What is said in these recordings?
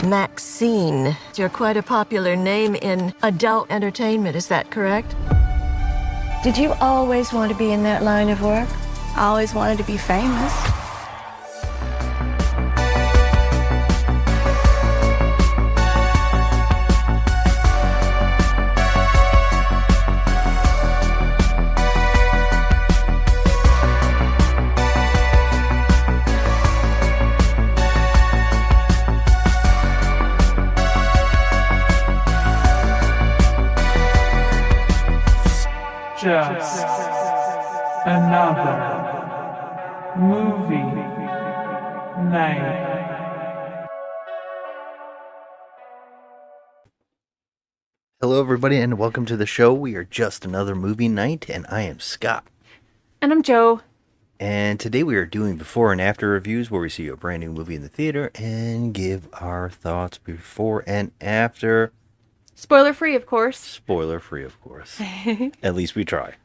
MaXXXine. You're quite a popular name in adult entertainment, is that correct? Did you always want to be in that line of work? I always wanted to be famous. Just another movie night. Hello, everybody, and welcome to the show. We are Just Another Movie Night, and I am Scott. And I'm Joe. And today we are doing before and after reviews where we see a brand new movie in the theater and give our thoughts before and after. Spoiler free, of course. Spoiler free, of course. At least we try.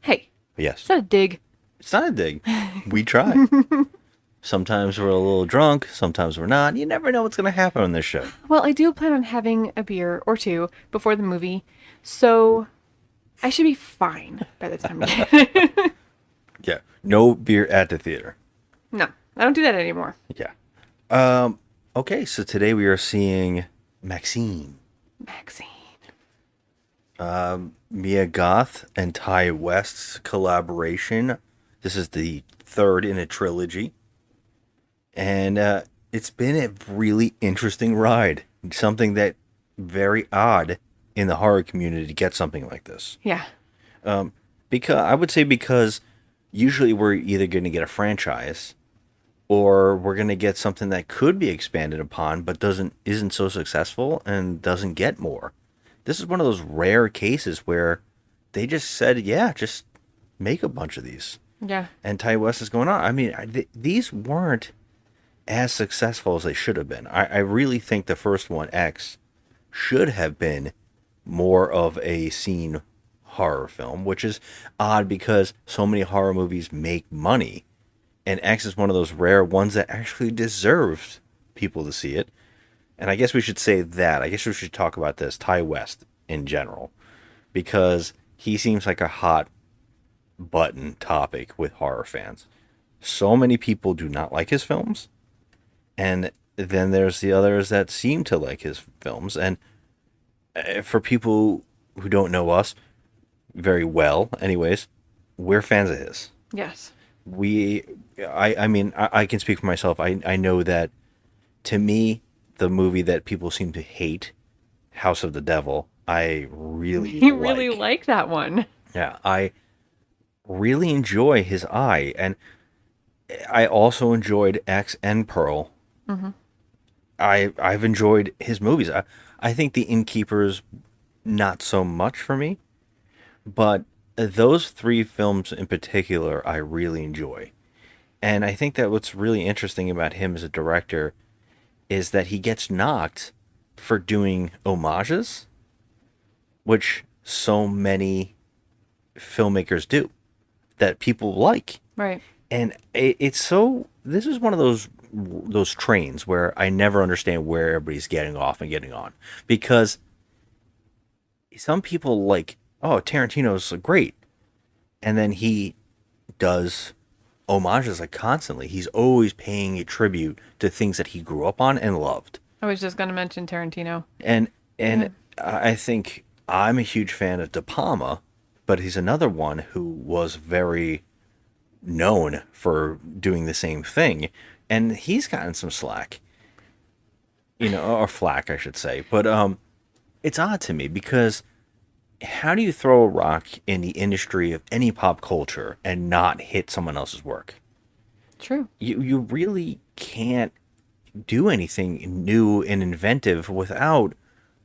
Hey, Yes. it's not a dig. It's not a dig. We try. Sometimes we're a little drunk. Sometimes we're not. You never know what's going to happen on this show. Well, I do plan on having a beer or two before the movie, so I should be fine by the time we get Yeah. No beer at the theater. No, I don't do that anymore. Yeah. Okay, so today we are seeing MaXXXine. MaXXXine. Mia Goth and Ty West's collaboration. This is the third in a trilogy. And it's been a really interesting ride. Something that very odd in the horror community to get something like this. Yeah. Because usually we're either going to get a franchise or we're going to get something that could be expanded upon but isn't so successful and doesn't get more. This is one of those rare cases where they just said, yeah, just make a bunch of these. Yeah. And Ty West is going on. I mean, these weren't as successful as they should have been. I really think the first one, X, should have been more of a scene horror film, which is odd because so many horror movies make money. And X is one of those rare ones that actually deserved people to see it. And I guess we should say that. I guess we should talk about this, Ty West in general, because he seems like a hot button topic with horror fans. So many people do not like his films, and then there's the others that seem to like his films. And for people who don't know us very well, anyways, we're fans of his. Yes. I can speak for myself. I know that, to me, the movie that people seem to hate, House of the Devil, I really You really like that one. Yeah, I really enjoy his eye, and I also enjoyed X and Pearl. Mm-hmm. I've enjoyed his movies. I think The Innkeeper's not so much for me, but those three films in particular I really enjoy. And I think that what's really interesting about him as a director is that he gets knocked for doing homages, which so many filmmakers do, that people like. Right. And it's so, this is one of those trains where I never understand where everybody's getting off and getting on. Because some people like, oh, Tarantino's great. And then he does homages like constantly. He's always paying a tribute to things that he grew up on and loved. I was just going to mention Tarantino. And I think I'm a huge fan of De Palma, but he's another one who was very known for doing the same thing, and he's gotten some slack, or flack, I should say. But it's odd to me because how do you throw a rock in the industry of any pop culture and not hit someone else's work? True. You really can't do anything new and inventive without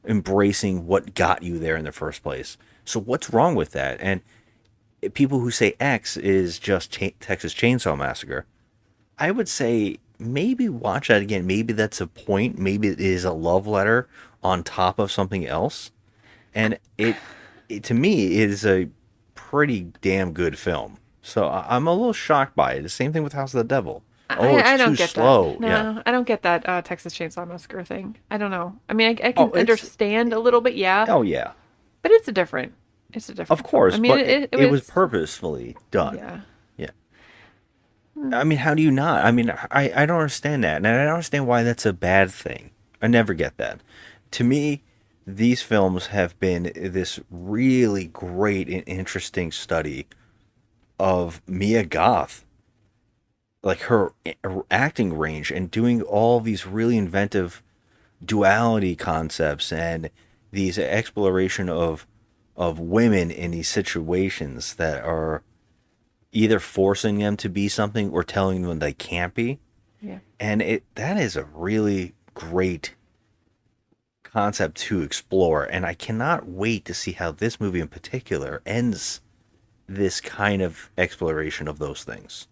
embracing what got you there in the first place. So what's wrong with that? And people who say X is just Texas Chainsaw Massacre, I would say maybe watch that again. Maybe that's a point. Maybe it is a love letter on top of something else. And it to me is a pretty damn good film. So I'm a little shocked by it. The same thing with House of the Devil. Oh, it's I don't too get slow. that. No, Yeah. I don't get that Texas Chainsaw Massacre thing. I don't know. I mean, I can Oh, it's understand a little bit, yeah, oh yeah. but it's a Of different film. I course, mean, but it it was was, purposefully done. yeah. Yeah. I mean, how do you not? I mean, I don't understand that. And I don't understand why that's a bad thing. I never get that. To me, these films have been this really great and interesting study of Mia Goth, like her acting range and doing all these really inventive duality concepts and these exploration of women in these situations that are either forcing them to be something or telling them they can't be. Yeah. And that is a really great concept to explore. And I cannot wait to see how this movie in particular ends this kind of exploration of those things.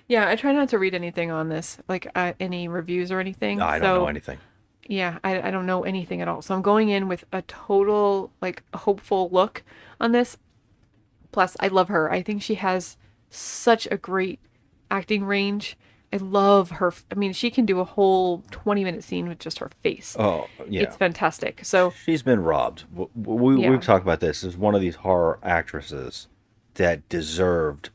Yeah, I try not to read anything on this, like any reviews or anything. I don't know anything. Yeah, I don't know anything at all. So I'm going in with a total, like, hopeful look on this. Plus, I love her. I think she has such a great acting range. I love her. I mean, she can do a whole 20-minute scene with just her face. Oh, yeah. It's fantastic. So, She's been robbed. Yeah. We've talked about this. Is one of these horror actresses that deserved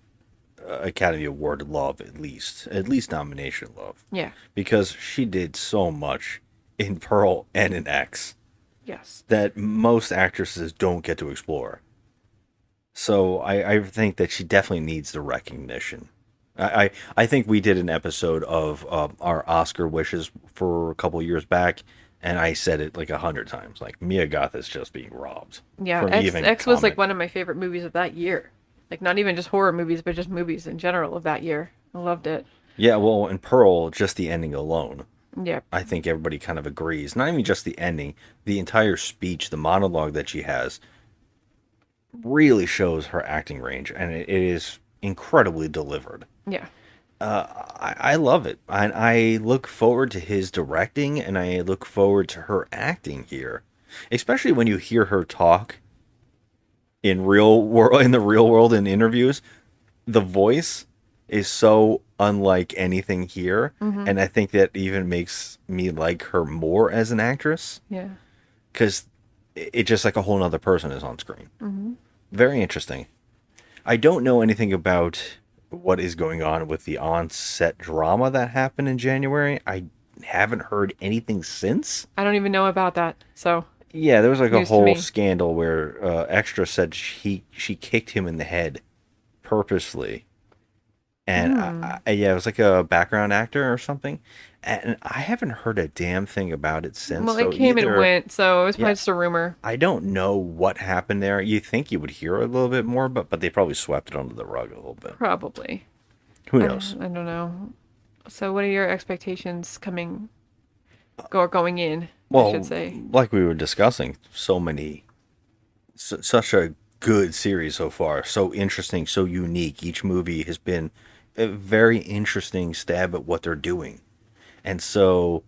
Academy Award love, at least nomination love, yeah. because she did so much in Pearl and in X Yes. that most actresses don't get to explore. So I think that she definitely needs the recognition. I think we did an episode of our Oscar wishes for a couple years back, and I said it like 100 times. Like, Mia Goth is just being robbed. Yeah, from even X was like comment. one of my favorite movies of that year. Like, not even just horror movies, but just movies in general of that year. I loved it. Yeah, well, in Pearl, just the ending alone, Yeah. I think everybody kind of agrees. Not even just the ending, the entire speech, the monologue that she has, really shows her acting range, and it is incredibly delivered. Yeah. I love it. I look forward to his directing, and I look forward to her acting here, especially when you hear her talk in the real world in interviews. The voice is so unlike anything here, and I think that even makes me like her more as an actress, Yeah. because it just like a whole nother person is on screen. Very interesting. I don't know anything about what is going on with the on-set drama that happened in January. I haven't heard anything since. I don't even know about that. So, Yeah, there was like a News to whole me. scandal where Extra said she kicked him in the head purposely. And yeah, it was like a background actor or something. And I haven't heard a damn thing about it since. well, So it came and either- went, so it was probably Yeah. just a rumor. I don't know what happened there. You think you would hear a little bit more, but they probably swept it under the rug a little bit. Probably. Who knows? I don't know. So, what are your expectations going in? Well, I should say. like we were discussing, such a good series so far. So interesting, so unique. Each movie has been a very interesting stab at what they're doing. And so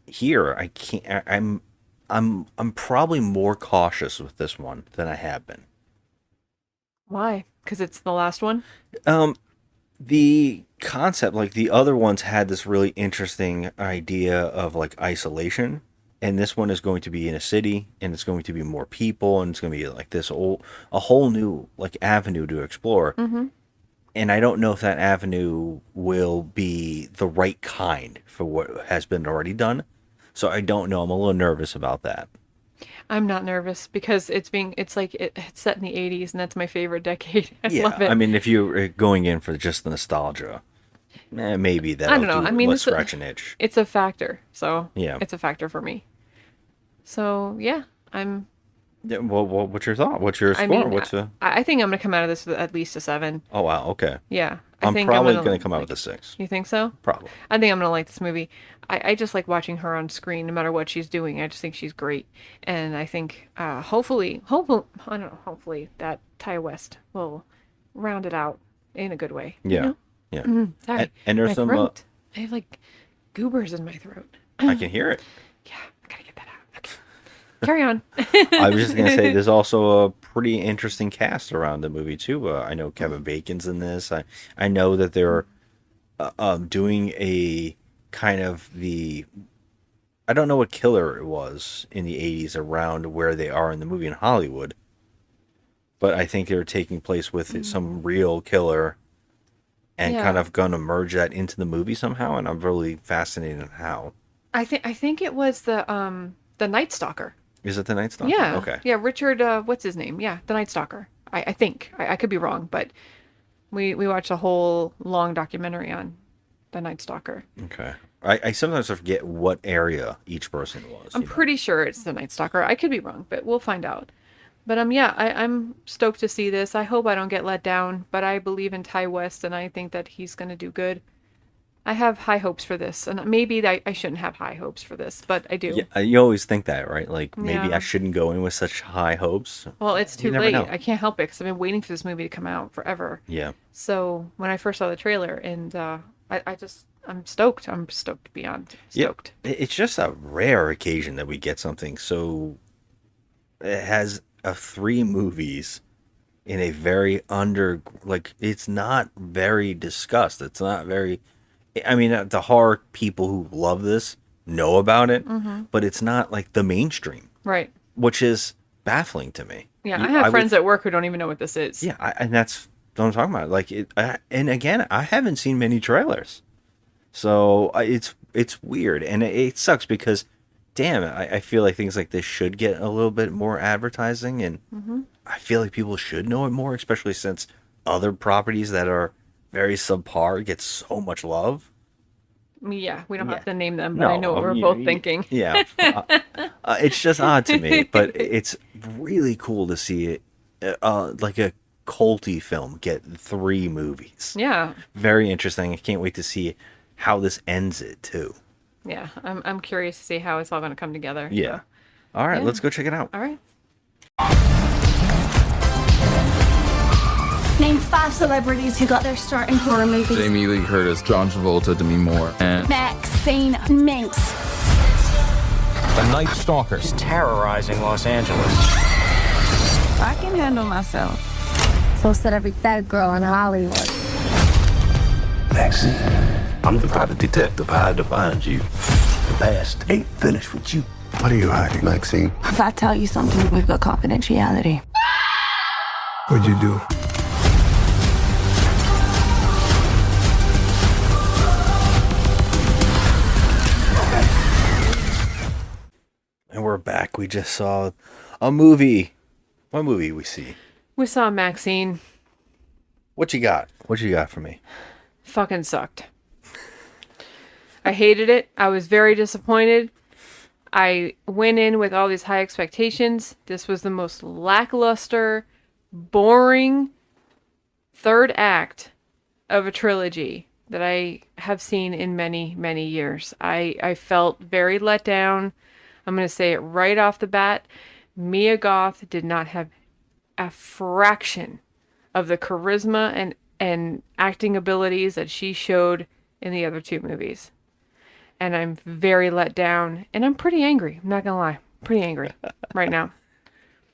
here I can't I'm probably more cautious with this one than I have been. Why? Because it's the last one. The concept, like the other ones had this really interesting idea of like isolation, and this one is going to be in a city, and it's going to be more people, and it's going to be like a whole new like avenue to explore. And I don't know if that avenue will be the right kind for what has been already done. So I don't know. I'm a little nervous about that. I'm not nervous because it's set in the 80s, and that's my favorite decade. I Yeah, love it. I mean, if you're going in for just the nostalgia, maybe that'll I don't know. do I mean, let's it's a- scratch an itch. It's a factor. So, Yeah. it's a factor for me. So, yeah, Yeah, well, what's your thought? What's your score? I mean, What's the? I think I'm going to come out of this with at least a 7. Oh wow, okay. Yeah. I'm think probably gonna going to come out like with a 6. You think so? Probably. I think I'm gonna like this movie. I just like watching her on screen, no matter what she's doing. I just think she's great, and I think hopefully I don't know. Hopefully that Ty West will round it out in a good way. you Yeah. know? Yeah. Sorry, And there's my some. throat. I have like goobers in my throat. I can hear it. Yeah, I gotta get that out. Okay, carry on. I was just going to say, there's also a pretty interesting cast around the movie too. I know Kevin Bacon's in this. I know that there doing a kind of the, I don't know what killer it was in the 80s around where they are in the movie in Hollywood, but I think they're taking place with some real killer and Yeah. kind of going to merge that into the movie somehow, and I'm really fascinated on how. I think it was the Night Stalker. Is it the Night Stalker? Yeah. Okay. Yeah, Richard, what's his name? Yeah, the Night Stalker. I think. I could be wrong, but we watched a whole long documentary on the Night Stalker. Okay. I sometimes forget what area each person was. I'm pretty sure it's the Night Stalker. I could be wrong, but we'll find out. But yeah, I'm stoked to see this. I hope I don't get let down, but I believe in Ty West, and I think that he's going to do good. I have high hopes for this, and maybe I shouldn't have high hopes for this, but I do. Yeah, you always think that, right? Like, maybe Yeah. I shouldn't go in with such high hopes. Well, it's too You never late. know. I can't help it because I've been waiting for this movie to come out forever. Yeah. So when I first saw the trailer, and I'm stoked. I'm stoked beyond stoked. It's just a rare occasion that we get something so. It has 3 movies in a very it's not very discussed. It's not very. I mean, the horror people who love this know about it, but it's not like the mainstream, Right. which is baffling to me. Yeah, I have friends at work who don't even know what this is. Yeah, and that's what I'm talking about. Like, and again, I haven't seen many trailers, so it's weird, and it sucks because, damn, I feel like things like this should get a little bit more advertising, and I feel like people should know it more, especially since other properties that are very subpar get so much love. Yeah, we don't Yeah. have to name them, but I know what we're you- both you- thinking. Yeah, it's just odd to me, but it's really cool to see it, like a culty film get 3 movies. Yeah. Very interesting. I can't wait to see how this ends it too. Yeah. I'm curious to see how it's all going to come together. Yeah. All right, Yeah. let's go check it out. All right. Name 5 celebrities who got their start in horror movies. Jamie Lee Curtis, John Travolta, Demi Moore, and MaXXXine, Minx. The Night Stalkers terrorizing Los Angeles. I can handle myself. So said every bad girl in Hollywood. MaXXXine, I'm the private detective. I had to find you. The past ain't finished with you. What are you hiding, MaXXXine? If I tell you something, we've got confidentiality. What'd you do? And we're back. We just saw a movie. What movie we see? We saw MaXXXine. What you got? What you got for me? Fucking sucked. I hated it. I was very disappointed. I went in with all these high expectations. This was the most lackluster, boring third act of a trilogy that I have seen in many, many years. I felt very let down. I'm going to say it right off the bat. Mia Goth did not have a fraction of the charisma and acting abilities that she showed in the other 2 movies. And I'm very let down, and I'm pretty angry. I'm not gonna lie. Pretty angry right now.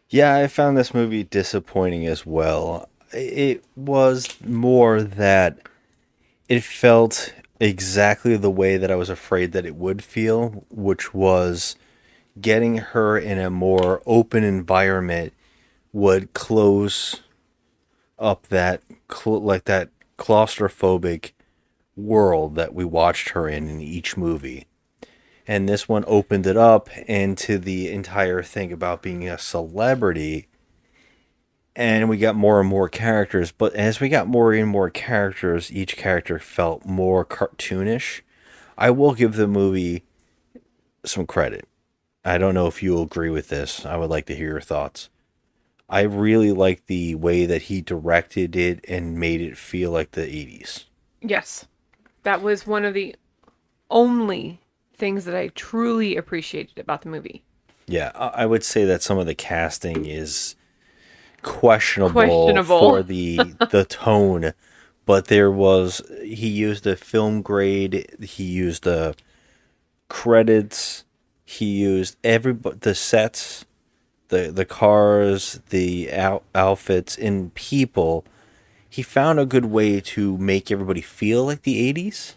Yeah, I found this movie disappointing as well. It was more that it felt exactly the way that I was afraid that it would feel, which was getting her in a more open environment would close up that that claustrophobic world that we watched her in each movie. And this one opened it up into the entire thing about being a celebrity, and we got more and more characters. But as we got more and more characters, each character felt more cartoonish. I will give the movie some credit. I don't know if you agree with this. I would like to hear your thoughts. I really like the way that he directed it and made it feel like the 80s. Yes. That was one of the only things that I truly appreciated about the movie. Yeah, I would say that some of the casting is questionable. For the tone, but he used a film grade, he used the credits, he used the sets, the cars, the outfits, and people. he found a good way to make everybody feel like the 80s.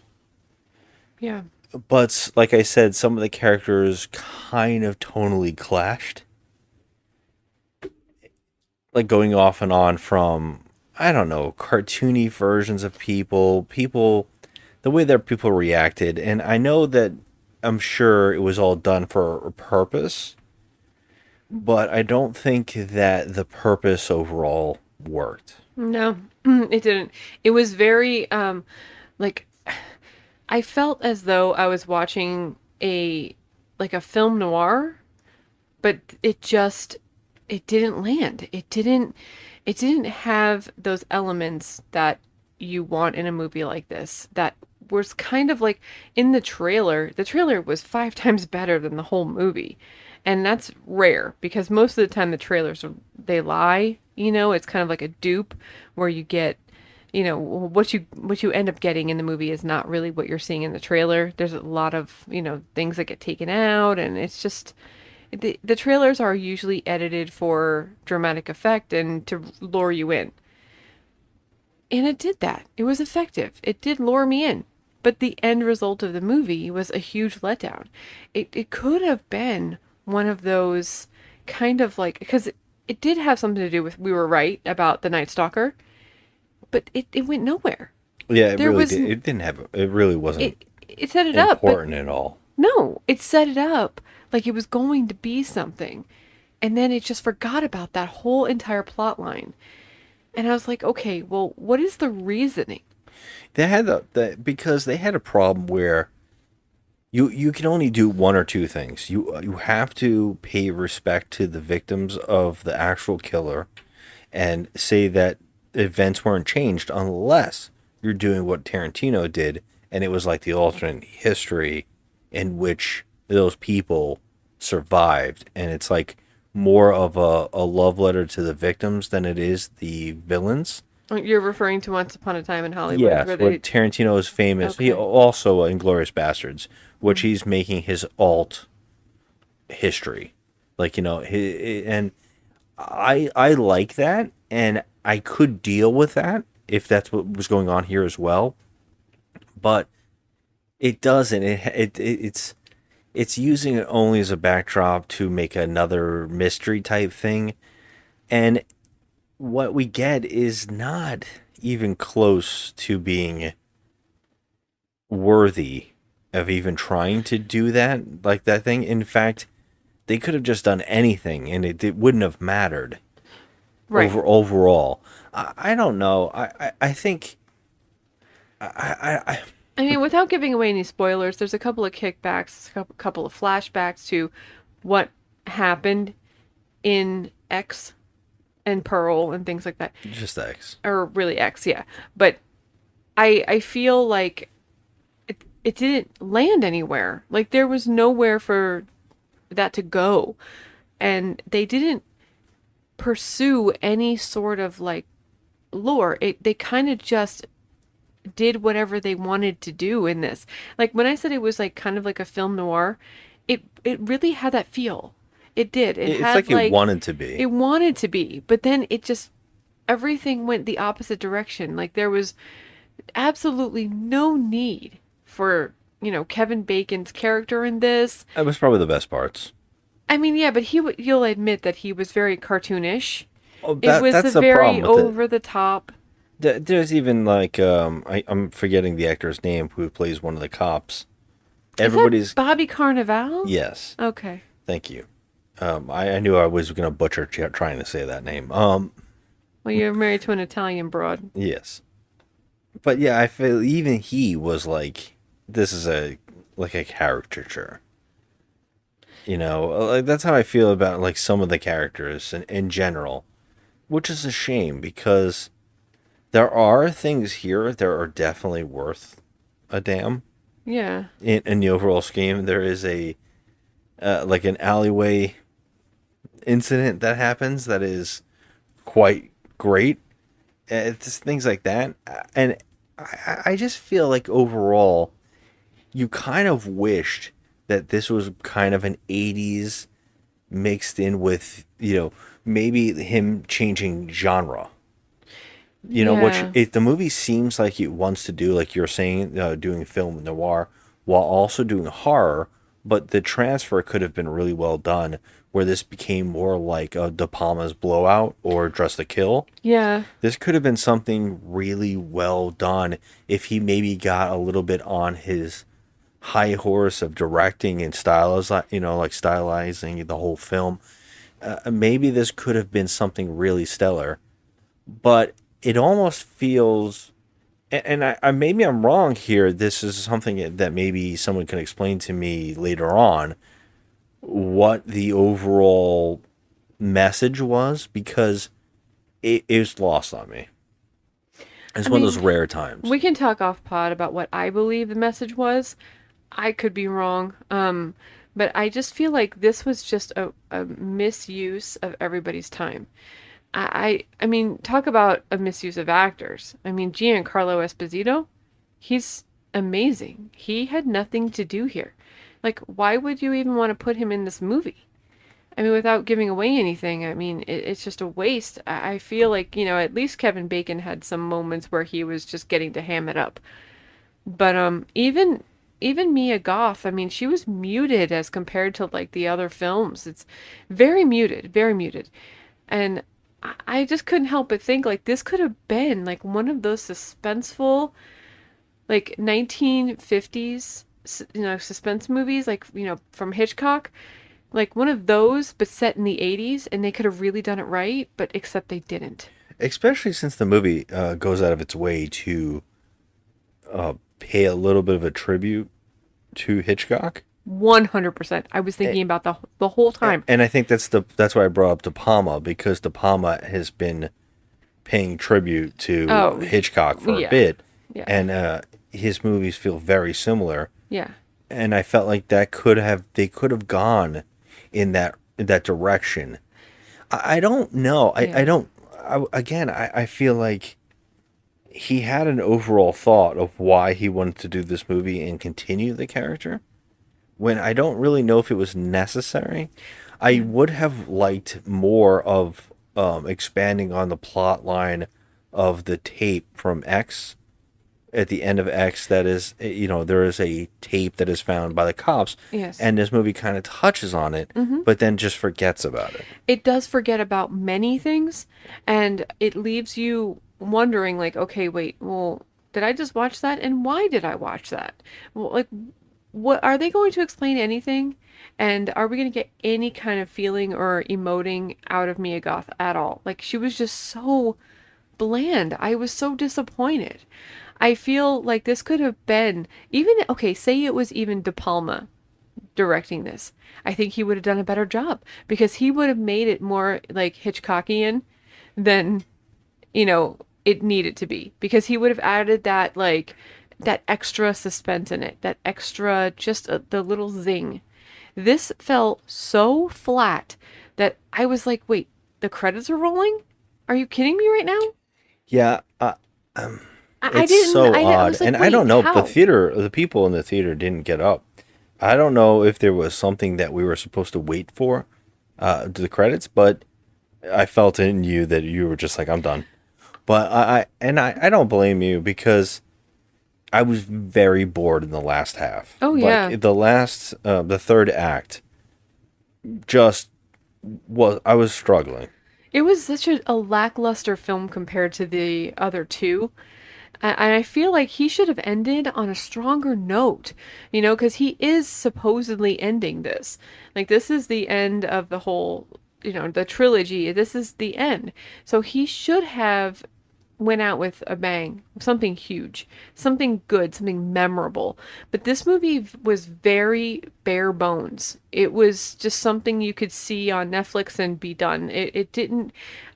Yeah. But like I said, some of the characters kind of tonally clashed. Like going off and on from, I don't know, cartoony versions of people, the way that people reacted. And I know that I'm sure it was all done for a purpose, but I don't think that the purpose overall worked. No, it didn't. It was very like I felt as though I was watching a film noir, but it didn't land. It didn't have those elements that you want in a movie like this. That was kind of like in the trailer. The trailer was 5 times better than the whole movie. And that's rare because most of the time the trailers they lie, it's kind of like a dupe where you get, what you end up getting in the movie is not really what you're seeing in the trailer. There's a lot of, things that get taken out, and it's just the trailers are usually edited for dramatic effect and to lure you in. And it did that. It was effective. It did lure me in. But the end result of the movie was a huge letdown. It could have been one of those kind of like, because it did have something to do with, we were right about the Night Stalker, but it went nowhere. Yeah, it really did. It didn't have, it really wasn't it set it important up, at all. No, it set it up like it was going to be something. And then it just forgot about that whole entire plot line. And I was like, okay, well, what is the reasoning? They had because they had a problem where you can only do one or two things. You have to pay respect to the victims of the actual killer and say that events weren't changed unless you're doing what Tarantino did, and it was like the alternate history in which those people survived, and it's like more of a love letter to the victims than it is the villains. You're referring to Once Upon a Time in Hollywood? Yes, what Tarantino is famous. Okay. He also Inglourious Basterds, which he's making his alt history, like and I like that, and I could deal with that if that's what was going on here as well, but it doesn't. It's using it only as a backdrop to make another mystery type thing, and what we get is not even close to being worthy of even trying to do that, like that thing. In fact, they could have just done anything and it wouldn't have mattered. Right. Overall. I don't know. I think I mean, without giving away any spoilers, there's a couple of kickbacks, a couple of flashbacks to what happened in X and Pearl and things like that. Just X. Or really X, yeah. But I feel like it didn't land anywhere. Like there was nowhere for that to go. And they didn't pursue any sort of like lore. They kind of just did whatever they wanted to do in this. Like when I said it was like kind of like a film noir, it really had that feel. It did. It's like it wanted to be. It wanted to be, but then it just everything went the opposite direction. Like there was absolutely no need for, Kevin Bacon's character in this. That was probably the best parts. I mean, yeah, but you'll admit that he was very cartoonish. Oh, it was that's a very over the top. There's even like I'm forgetting the actor's name who plays one of the cops. Everybody's Bobby Carnival? Yes. Okay. Thank you. I knew I was going to butcher trying to say that name. Well, you're married to an Italian broad. Yes. But yeah, I feel even he was like, this is a caricature. Like that's how I feel about like some of the characters in general, which is a shame because there are things here that are definitely worth a damn. Yeah. In the overall scheme, there is like an alleyway incident that happens that is quite great. It's things like that, and I just feel like overall, you kind of wished that this was kind of an 80s mixed in with maybe him changing genre. You know, which Yeah. the movie seems like it wants to do, like you're saying, doing film noir while also doing horror, but the transfer could have been really well done, where this became more like a De Palma's Blowout or Dress to Kill. Yeah. This could have been something really well done if he maybe got a little bit on his high horse of directing and like stylizing the whole film. Maybe this could have been something really stellar, but it almost feels, and I maybe I'm wrong here. This is something that maybe someone can explain to me later on, what the overall message was, because it is lost on me. It's one of those rare times. We can talk off pod about what I believe the message was. I could be wrong. But I just feel like this was just a misuse of everybody's time. I mean, talk about a misuse of actors. I mean, Giancarlo Esposito, he's amazing. He had nothing to do here. Like, why would you even want to put him in this movie? I mean, without giving away anything, I mean, it's just a waste. I feel like, you know, at least Kevin Bacon had some moments where he was just getting to ham it up. But even Mia Goth, I mean, she was muted as compared to like the other films. It's very muted, very muted. And I just couldn't help but think like this could have been like one of those suspenseful like 1950s suspense movies, like, you know, from Hitchcock, like one of those but set in the 80s, and they could have really done it right, but except they didn't. Especially since the movie goes out of its way to pay a little bit of a tribute to Hitchcock. 100%. I was thinking about the whole time. And I think that's why I brought up De Palma, because De Palma has been paying tribute to Hitchcock for a bit. Yeah. And his movies feel very similar. Yeah. And I felt like they could have gone in that direction. I don't know. I feel like he had an overall thought of why he wanted to do this movie and continue the character, when I don't really know if it was necessary. I would have liked more of expanding on the plot line of the tape from X. At the end of X, that is, you know, there is a tape that is found by the cops. Yes. And this movie kind of touches on it, but then just forgets about it. It does forget about many things, and it leaves you wondering, like, okay, wait, well, did I just watch that? And why did I watch that? Well, like, what are they going to explain anything? And are we going to get any kind of feeling or emoting out of Mia Goth at all? Like, she was just so bland. I was so disappointed. I feel like this could have been even, okay, say it was even De Palma directing this. I think he would have done a better job, because he would have made it more like Hitchcockian than, you know, it needed to be, because he would have added that, like, that extra suspense in it, that extra, just the little zing. This felt so flat that I was like, wait, the credits are rolling? Are you kidding me right now? Yeah, it's so odd, and I don't know. How? The people in the theater didn't get up. I don't know if there was something that we were supposed to wait for, to the credits, but I felt in you that you were just like, I'm done. But I don't blame you, because I was very bored in the last half. Oh, yeah. The third act, I was struggling. It was such a lackluster film compared to the other two. And I feel like he should have ended on a stronger note, you know, because he is supposedly ending this. Like, this is the end of the whole, you know, the trilogy. This is the end. So he should have went out with a bang, something huge, something good, something memorable. But this movie was very bare bones. It was just something you could see on Netflix and be done. It didn't,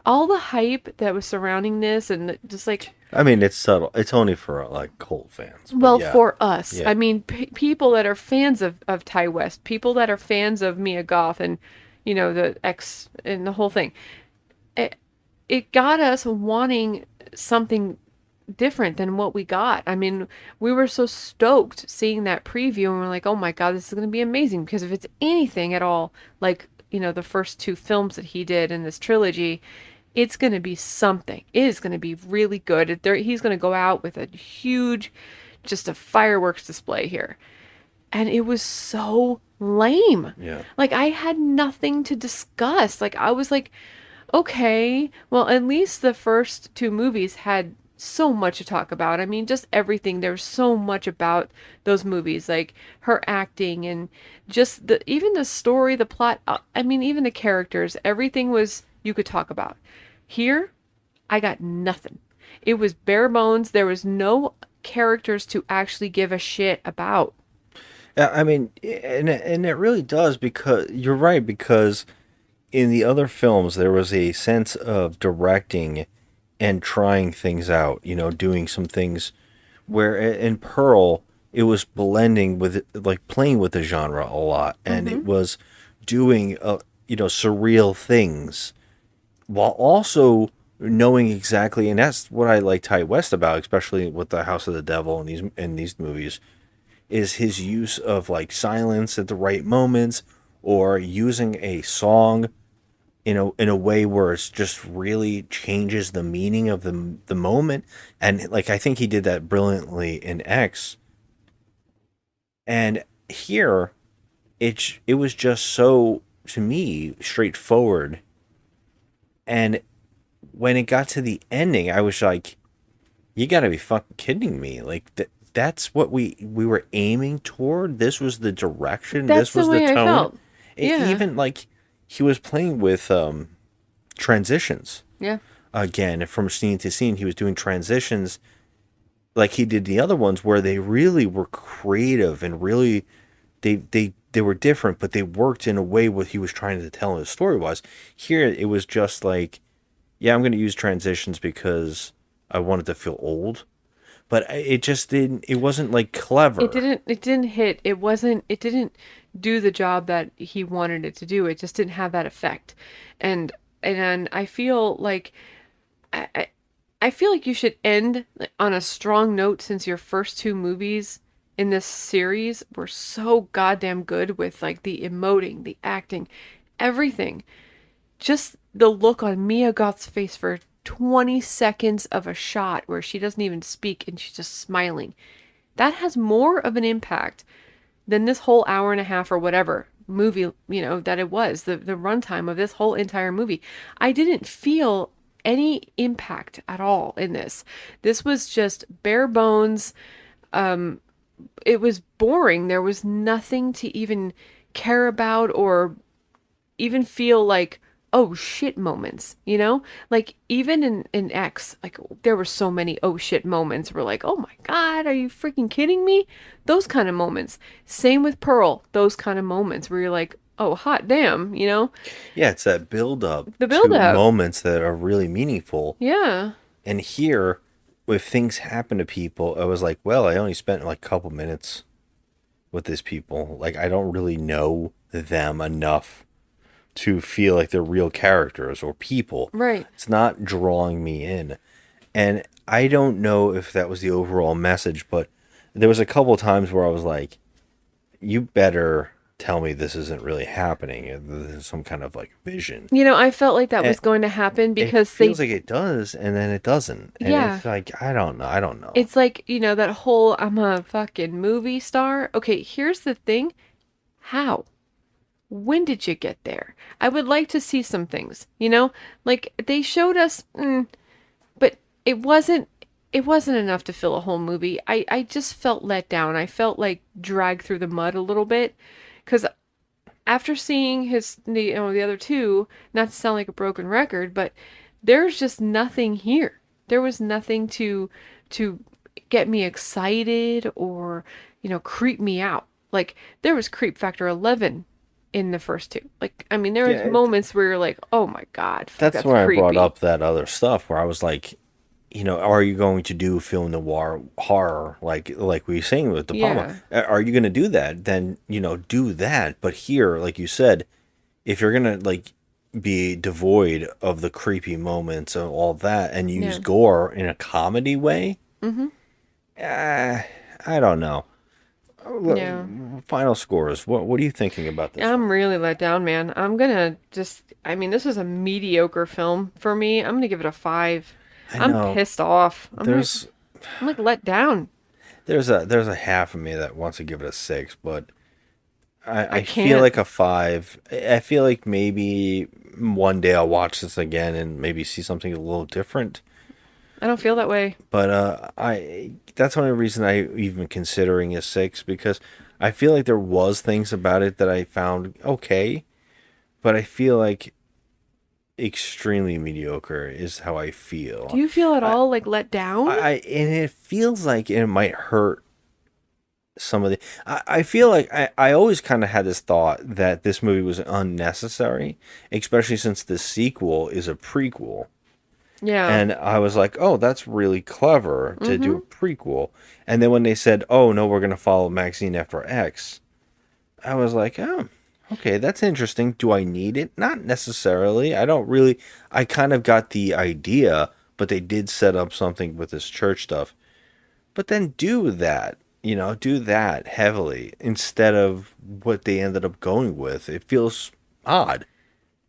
all the hype that was surrounding this, and just like, I mean, it's subtle. It's only for like cult fans. Well, yeah. for us, Yeah. I mean, people that are fans of Ty West, people that are fans of Mia Goth, and, you know, the X and the whole thing. It got us wanting something different than what we got. I mean, we were so stoked seeing that preview, and we're like, oh my God, this is going to be amazing, because if it's anything at all like, you know, the first two films that he did in this trilogy, it's going to be something. It is going to be really good. He's going to go out with a huge, just a fireworks display here. And it was so lame. Yeah. Like, I had nothing to discuss. Like, I was like, okay, well, at least the first two movies had so much to talk about. I mean, just everything. There's so much about those movies, like her acting and just even the story, the plot. I mean, even the characters, everything was, you could talk about. Here, I got nothing. It was bare bones. There was no characters to actually give a shit about. I mean, and it really does, because you're right, because in the other films there was a sense of directing and trying things out, doing some things where in Pearl it was blending with, like, playing with the genre a lot, and it was doing surreal things while also knowing exactly, and that's what I like Ty West about, especially with the House of the Devil in these movies, is his use of, like, silence at the right moments, or using a song in a way where it's just really changes the meaning of the moment. And, like, I think he did that brilliantly in X. And here, it was just so, to me, straightforward. And when it got to the ending, I was like, you gotta be fucking kidding me. Like, that's what we were aiming toward. This was the direction. That's this was the way tone. I felt. Yeah. Even, like, he was playing with transitions. Yeah. Again, from scene to scene, he was doing transitions like he did the other ones, where they really were creative and really they were different, but they worked in a way what he was trying to tell his story was. Here, it was just like, yeah, I'm going to use transitions because I wanted to feel old. But it just didn't, it wasn't, like, clever. It didn't hit. It didn't do the job that he wanted it to do. It just didn't have that effect. And I feel like, I feel like you should end on a strong note, since your first two movies in this series were so goddamn good with, like, the emoting, the acting, everything. Just the look on Mia Goth's face for 20 seconds of a shot where she doesn't even speak and she's just smiling. That has more of an impact than this whole hour and a half or whatever movie, that it was, the runtime of this whole entire movie. I didn't feel any impact at all in this. This was just bare bones. It was boring. There was nothing to even care about or even feel like, oh shit moments, like even in X, like, there were so many oh shit moments. We're like, oh my God, are you freaking kidding me? Those kind of moments. Same with Pearl, those kind of moments where you're like, oh hot damn, Yeah, it's that build up the build up to moments that are really meaningful. Yeah. And here, if things happen to people, I was like, well, I only spent like a couple minutes with these people. Like, I don't really know them enough to feel like they're real characters or people. Right. It's not drawing me in. And I don't know if that was the overall message, but there was a couple times where I was like, you better tell me this isn't really happening. This is some kind of, like, vision. I felt like that was going to happen because it feels like it does, and then it doesn't. And yeah. It's like, I don't know. It's like, that whole, I'm a fucking movie star. Okay, here's the thing. How? When did you get there? I would like to see some things, like they showed us, but it wasn't enough to fill a whole movie. I just felt let down. I felt like dragged through the mud a little bit, because after seeing the other two, not to sound like a broken record, but there's just nothing here. There was nothing to get me excited or, creep me out. Like, there was creep factor 11 in the first two. Like, I mean, there was moments where you're like, oh my God, that's where creepy. I brought up that other stuff where I was like, are you going to do film noir horror like we were saying with De Palma? Are you going to do that? Then, do that. But here, like you said, if you're going to, like, be devoid of the creepy moments and all that and use gore in a comedy way, I don't know. Yeah. Final scores. What are you thinking about this? I'm really let down, man. I mean, this is a mediocre film for me. I'm gonna give it a 5. I I'm know. pissed off. There's I'm like let down. there's a half of me that wants to give it a 6, but I feel can't. like a 5. I feel like maybe one day I'll watch this again and maybe see something a little different. I don't feel that way. But that's the only reason I even considering a 6, because I feel like there was things about it that I found okay, but I feel like extremely mediocre is how I feel. Do you feel at all like let down? And it feels like it might hurt some of the. I feel like I always kind of had this thought that this movie was unnecessary, especially since the sequel is a prequel. Yeah. And I was like, oh, that's really clever to do a prequel. And then when they said, oh, no, we're going to follow MaXXXine after X, I was like, oh, okay, that's interesting. Do I need it? Not necessarily. I kind of got the idea, but they did set up something with this church stuff. But then do that, do that heavily instead of what they ended up going with. It feels odd.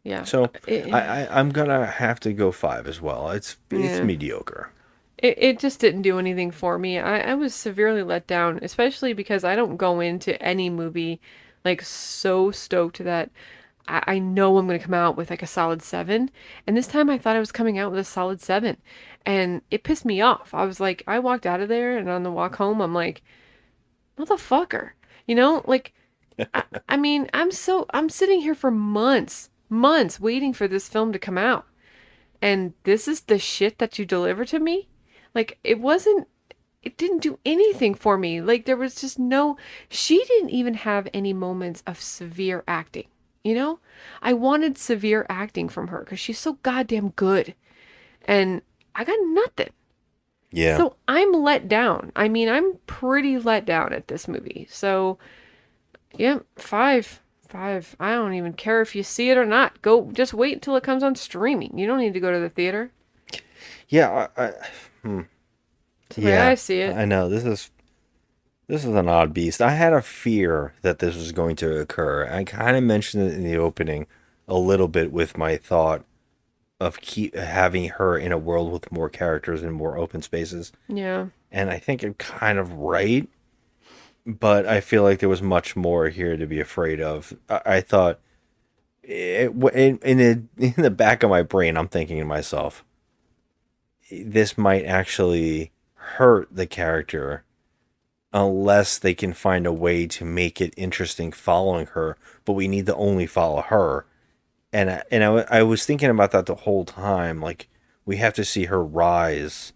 Yeah. So I'm gonna have to go 5 as well. It's mediocre. It just didn't do anything for me. I was severely let down, especially because I don't go into any movie like so stoked that I know I'm going to come out with like a solid 7. And this time I thought I was coming out with a solid 7. And it pissed me off. I was like, I walked out of there and on the walk home, I'm like, motherfucker. Like, I mean, I'm sitting here for months waiting for this film to come out. And this is the shit that you deliver to me? Like, it didn't do anything for me. Like, there was just she didn't even have any moments of severe acting. I wanted severe acting from her because she's so goddamn good. And I got nothing. Yeah. So I'm let down. I mean, I'm pretty let down at this movie. So, yeah, 5. I don't even care if you see it or not. Just wait until it comes on streaming. You don't need to go to the theater. Yeah, Yeah, I see it. I know this is an odd beast. I had a fear that this was going to occur. I kind of mentioned it in the opening a little bit with my thought of having her in a world with more characters and more open spaces. Yeah. And I think I'm kind of right. But I feel like there was much more here to be afraid of. I thought, in the back of my brain, I'm thinking to myself, this might actually hurt the character unless they can find a way to make it interesting following her. But we need to only follow her. And I was thinking about that the whole time. Like, we have to see her rise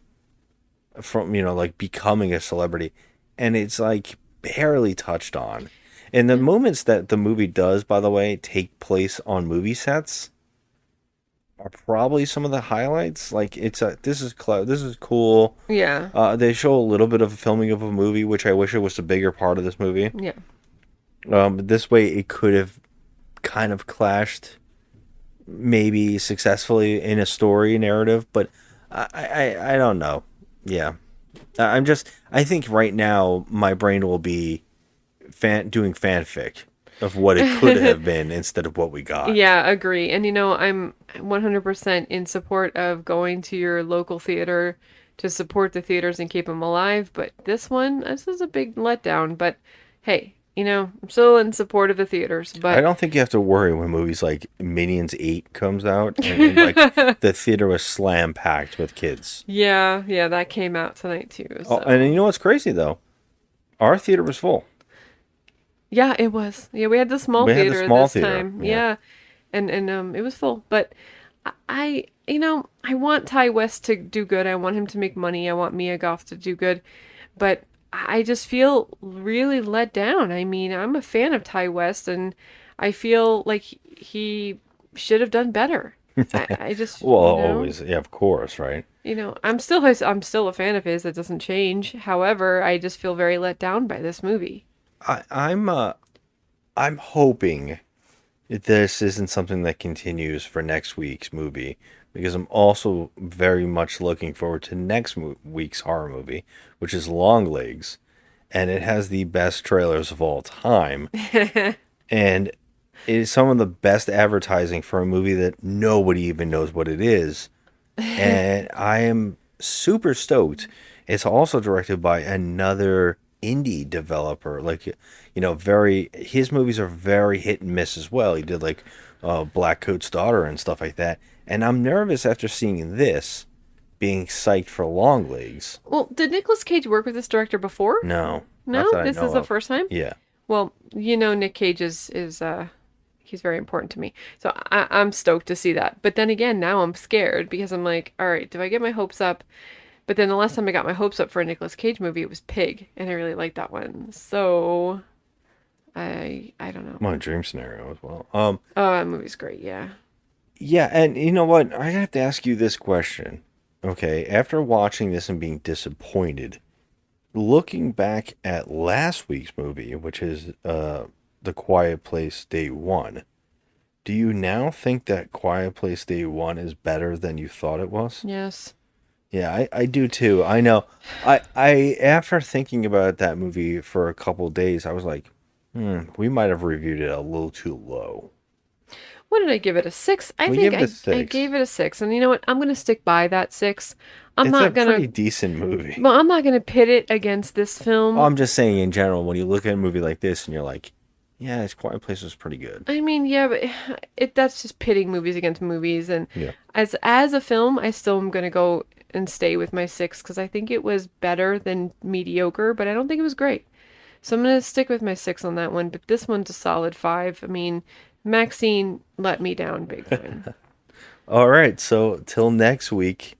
from, like becoming a celebrity. And it's like barely touched on. And the moments that the movie does, by the way, take place on movie sets are probably some of the highlights. Like, this is cool. Yeah. They show a little bit of a filming of a movie, which I wish it was a bigger part of this movie. Yeah. But this way it could have kind of clashed maybe successfully in a story narrative, but I don't know. Yeah. I think right now my brain will be doing fanfic of what it could have been instead of what we got. Yeah, agree. And I'm 100% in support of going to your local theater to support the theaters and keep them alive. But this is a big letdown. But hey, I'm still in support of the theaters. But I don't think you have to worry when movies like Minions 8 comes out and like the theater was slam packed with kids. Yeah, that came out tonight too. So. Oh, and you know what's crazy though? Our theater was full. Yeah, it was. Yeah, we had the small theater this time. Yeah. And it was full. But I want Ty West to do good. I want him to make money. I want Mia Goth to do good. But I just feel really let down. I mean, I'm a fan of Ty West, and I feel like he should have done better. I just always, yeah, of course, right? I'm still a fan of his. That doesn't change. However, I just feel very let down by this movie. I'm hoping that this isn't something that continues for next week's movie, because I'm also very much looking forward to next week's horror movie, which is Long Legs. and it has the best trailers of all time. And it is some of the best advertising for a movie that nobody even knows what it is. And I am super stoked. It's also directed by another indie developer. Like, his movies are very hit and miss as well. He did like Black Coat's Daughter and stuff like that. And I'm nervous after seeing this, being psyched for Longlegs. Well, did Nicolas Cage work with this director before? No. No? This is the first time? Yeah. Well, Nick Cage is he's very important to me. So I'm stoked to see that. But then again, now I'm scared because I'm like, all right, do I get my hopes up? But then the last time I got my hopes up for a Nicolas Cage movie, it was Pig, and I really liked that one. So I don't know. My dream scenario as well. Oh, that movie's great, yeah. Yeah, and you know what? I have to ask you this question. Okay, after watching this and being disappointed, looking back at last week's movie, which is The Quiet Place Day One, do you now think that Quiet Place Day One is better than you thought it was? Yes. Yeah, I do too. I know. I after thinking about that movie for a couple days, I was like, we might have reviewed it a little too low. What did I give it? A 6? I gave it a 6. And you know what? I'm going to stick by that 6. It's a pretty decent movie. Well, I'm not going to pit it against this film. I'm just saying in general, when you look at a movie like this and you're like, yeah, it's Quiet Place was pretty good. I mean, yeah, but that's just pitting movies against movies. And as a film, I still am going to go and stay with my 6 because I think it was better than mediocre, but I don't think it was great. So I'm going to stick with my 6 on that one. But this one's a solid 5. I mean, MaXXXine let me down big time. All right, so till next week,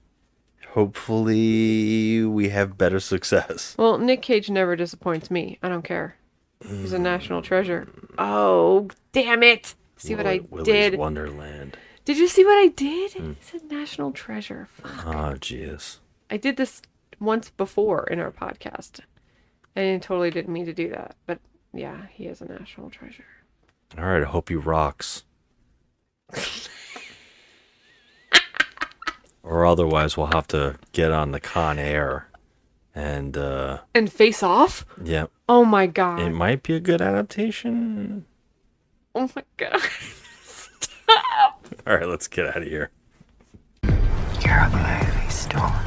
hopefully we have better success. Well, Nick Cage never disappoints me. I don't care. He's a national treasure. Oh, damn it. See what I Willy's did? Wonderland. Did you see what I did? It's a national treasure. Fuck. Oh, jeez. I did this once before in our podcast. I totally didn't mean to do that. But yeah, he is a national treasure. All right, I hope he rocks. Or otherwise, we'll have to get on the Con Air and Face Off? Yeah. Oh my god. It might be a good adaptation. Oh my god. Stop. All right, let's get out of here. You're a movie star.